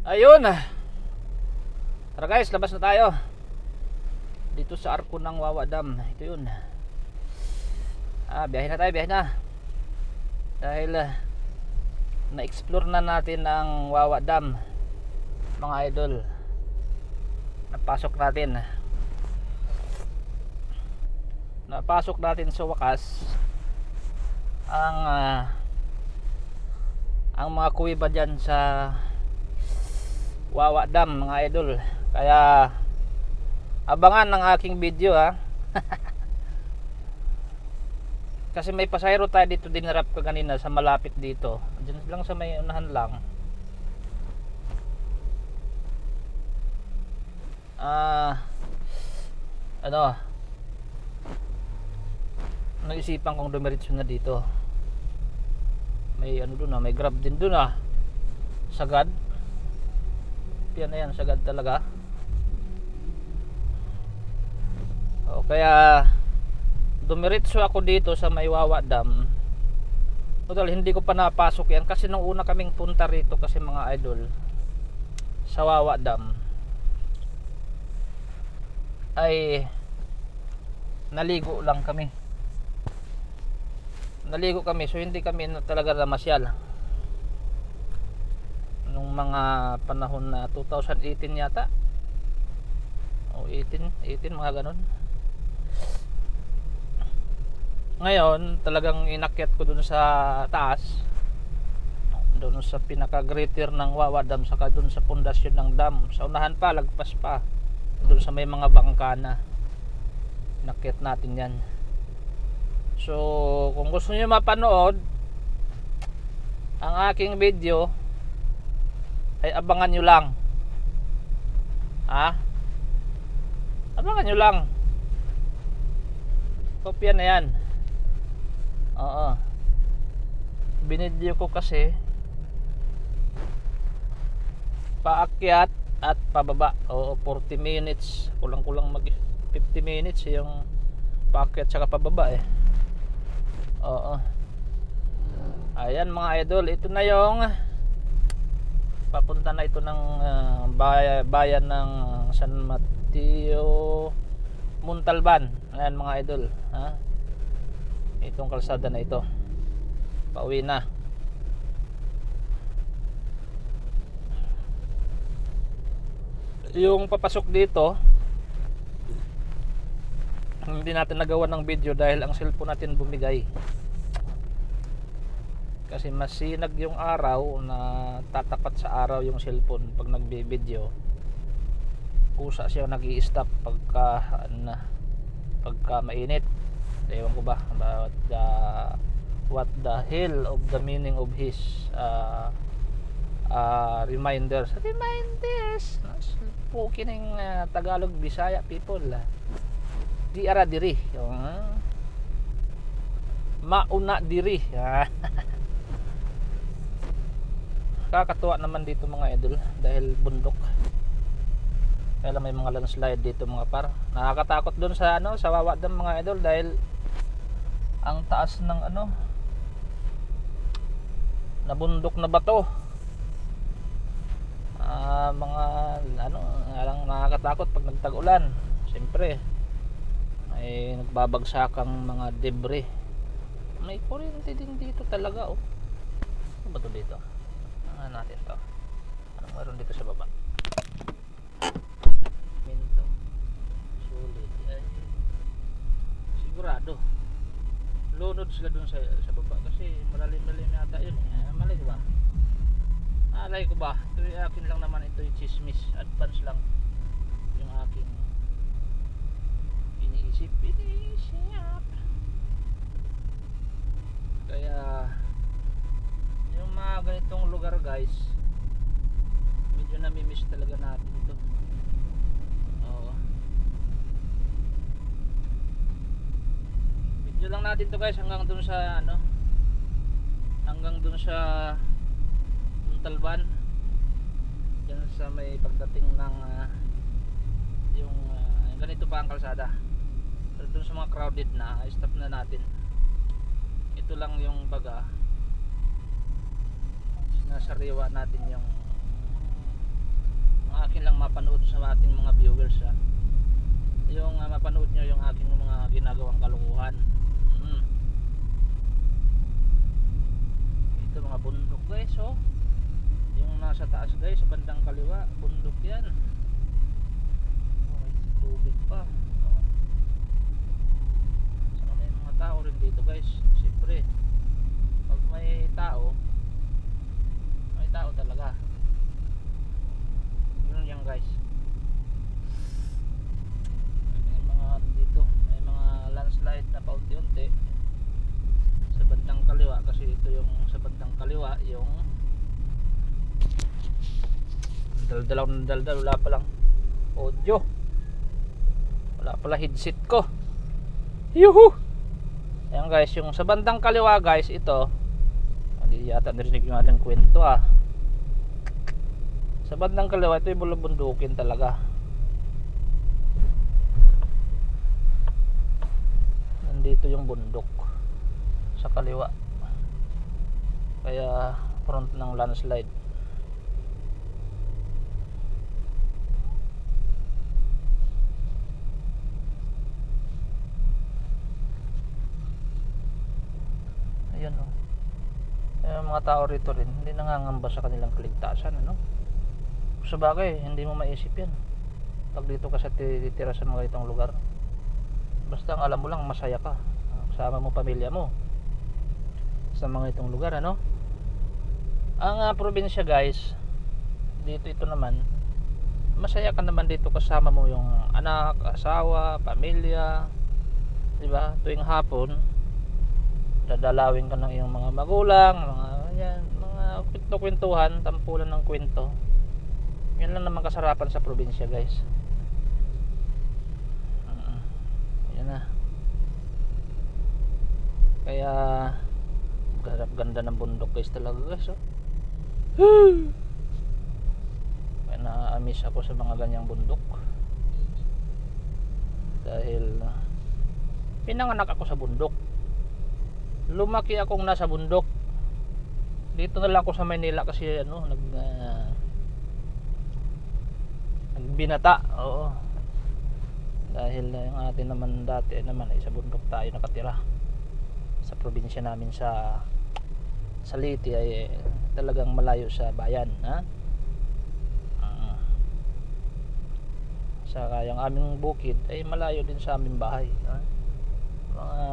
Ayun. Tara guys, labas na tayo. Dito sa arko ng Wawa Dam. Ito yun. Biyahe na tayo, biyahe na. Dahil na-explore na natin ang Wawa Dam, mga idol. Napasok natin sa wakas ang mga kuweba dyan sa Wawa Dam, mga idol. Kaya abangan ng aking video, ha. Kasi may pasayro tayo dito, dinarap ko kanina sa malapit dito. Diyan lang sa may unahan lang. Naisipan kong dumiretso na dito. May doon, may grab din doon, sagad. Yan na yan, sagad talaga. Kaya dumiretso ako dito sa may Wawa Dam. Total, hindi ko pa napasok yan kasi nung una kaming punta rito, kasi mga idol, sa Wawa Dam ay naligo kami, so hindi kami talaga namasyal nung mga panahon na 2018 yata o 18 mga ganun. Ngayon talagang inakyat ko dun sa taas, dun sa pinaka greater ng Wawa Dam, saka dun sa pundasyon ng dam. Sa unahan pa, lagpas pa dun sa may mga bangkana, inakyat natin yan. So kung gusto niyo mapanood ang aking video, ay abangan nyo lang, abangan nyo lang. Kopya na yan. Binidyo ko kasi paakyat at pababa. 40 minutes, kulang-kulang mag 50 minutes yung paakyat saka pababa Ayan mga idol, ito na yung papunta na ito ng bayan ng San Mateo, Montalban. Ayan mga idol, itong kalsada na ito, pauwi na. Yung papasok dito hindi natin nagawa ng video dahil ang cellphone natin bumigay. Kasi masinag yung araw, na tatapat sa araw yung cellphone pag nagbi-video. Kusa siya nag-i-stop pagka mainit. Ewan ko ba what the hell of the meaning of his reminders. Pukin ng Tagalog, Bisaya people. Di ara diri. Mauna diri. Kakatuwa naman dito mga idol dahil bundok. Kaya may mga landslide dito mga par. Nakakatakot doon sa sa Wawa Dam mga idol dahil ang taas ng na bundok na bato. Mga nakakatakot pag nagtag-ulan. Siyempre ay nagbabagsak ang mga debris. May kuryente din dito talaga. Ano ba to dito? Natin to. Anong meron dito sa baba? Minto. Sulit. Sigurado lunod sila dun sa baba kasi malalim-lalim yata yun. Malay ko ba? Alay ko ba? Ito yung akin lang naman, ito yung chismis. Advance lang yung aking iniisip. Kaya yung mga ganitong lugar guys, medyo nami-miss talaga natin ito. Video lang natin to guys hanggang dun sa Montalban, dyan sa may pagdating ng yung ganito pa ang kalsada. Pero dun sa mga crowded na, stop na natin. Ito lang yung baga, nasariwa natin yung akin lang mapanood sa ating mga viewers, ha? Yung mapanood nyo yung aking mga ginagawang kalukuhan. Ito mga bundok guys, oh. Yung nasa taas guys, sa bandang kaliwa, bundok yan. Oh, may tubig pa. Oh. So, may mga tao rin dito guys. Siyempre, pag may tao talaga. Yun yan guys. May mga dito, may mga landslide na paunti-unti sa bandang kaliwa, kasi ito yung sa bandang kaliwa yung daldal, wala palang audio, wala pala headset ko. Yuhu! Ayan guys, yung sa bandang kaliwa guys, ito hindi yata narinig yung ating kwento, ah. Sa bandang kaliwa, ito yung bulubundukin talaga. Nandito yung bundok sa kaliwa, kaya front ng landslide. Ayan, oh. Yung mga tao rito rin hindi nangangamba sa kanilang kaligtasan, ano? Sa bagay, hindi mo maisip yan pag dito ka sa titira sa mga itong lugar. Basta ang alam mo lang, masaya ka, kasama mo pamilya mo sa mga itong lugar, ano? Ang probinsya guys, dito ito naman, masaya ka naman dito kasama mo yung anak, asawa, pamilya, diba? Tuwing hapon dadalawin ka ng iyong mga magulang, mga kwento-kwentuhan, tampulan ng kwento. Yan lang naman kasarapan sa probinsya guys. Yan na. Kaya ganda ng bundok guys talaga guys, oh. Kaya na-amiss ako sa mga ganyang bundok, dahil pinanganak ako sa bundok, lumaki akong nasa bundok. Dito na lang ako sa Maynila kasi nagbinata, oo. Dahil yung atin naman dati naman ay sa bundok tayo nakatira. Sa probinsya namin sa Liti ay talagang malayo sa bayan, ha? Saka yung aming bukid ay malayo din sa aming bahay, ha? Mga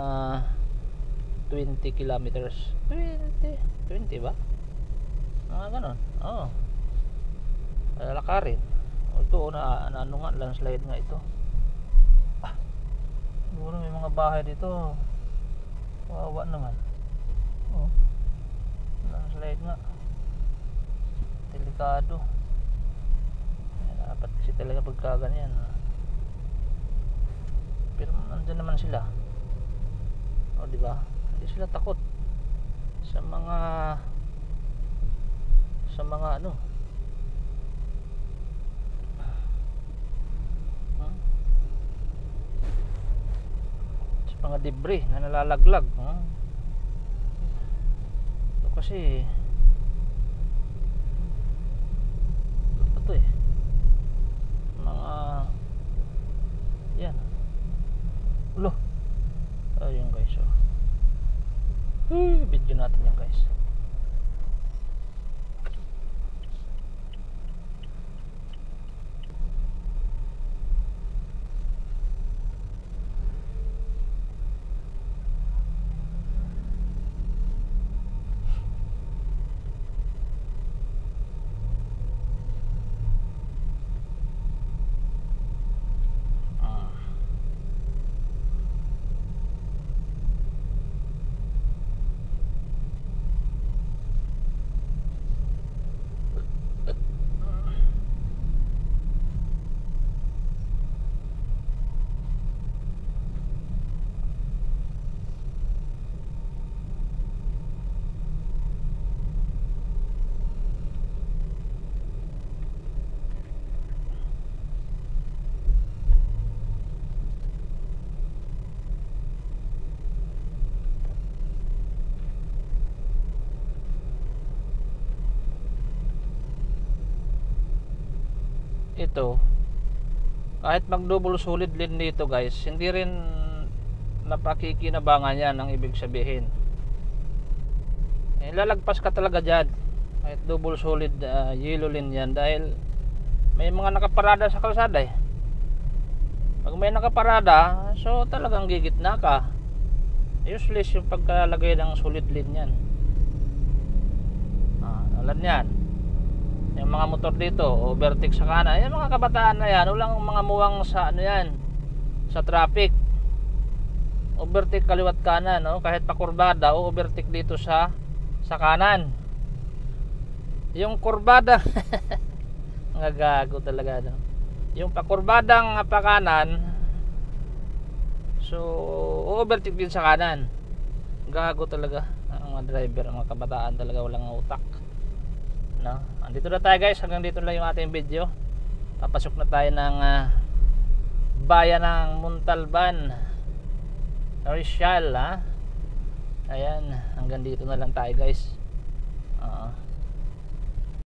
20 kilometers, 20 ba? Mga ganon, oo. Lalakarin. Ito na ano nga, landslide nga ito. Siguro may mga bahay dito, kawawa naman. Oh, landslide nga, delikado. Dapat kasi talaga pagka ganyan. Pero nandun naman sila, o diba? Hindi sila takot sa mga ano, sa mga debris na nalalaglag, ito kasi ito mga yan, ulo. Ayun guys, oh. Video natin yan guys. ito, kahit mag double solid lane dito guys, hindi rin napakikinabangan yan ang ibig sabihin. Lalagpas ka talaga dyan kahit double solid yellow lane yan, dahil may mga nakaparada sa kalsada eh. Pag may nakaparada, so talagang gigitna ka. Useless yung pagkalagay ng solid lane yan. Alam yan, yung mga motor dito overtake sa kanan, yung mga kabataan na yan, walang mga muwang sa ano yan, sa traffic. Overtake kaliwat kanan, no? Kahit pakurbada o overtake dito sa kanan. Yung kurbada mga gago talaga, no? Yung pakurbadang pakanan, so overtake din sa kanan. Gago talaga ang mga driver, ang mga kabataan talaga walang utak, no? Andito na tayo guys, hanggang dito lang yung ating video. Papasok na tayo ng bayan ng Montalban, Rizal, ha? Ayan, hanggang dito na lang tayo guys.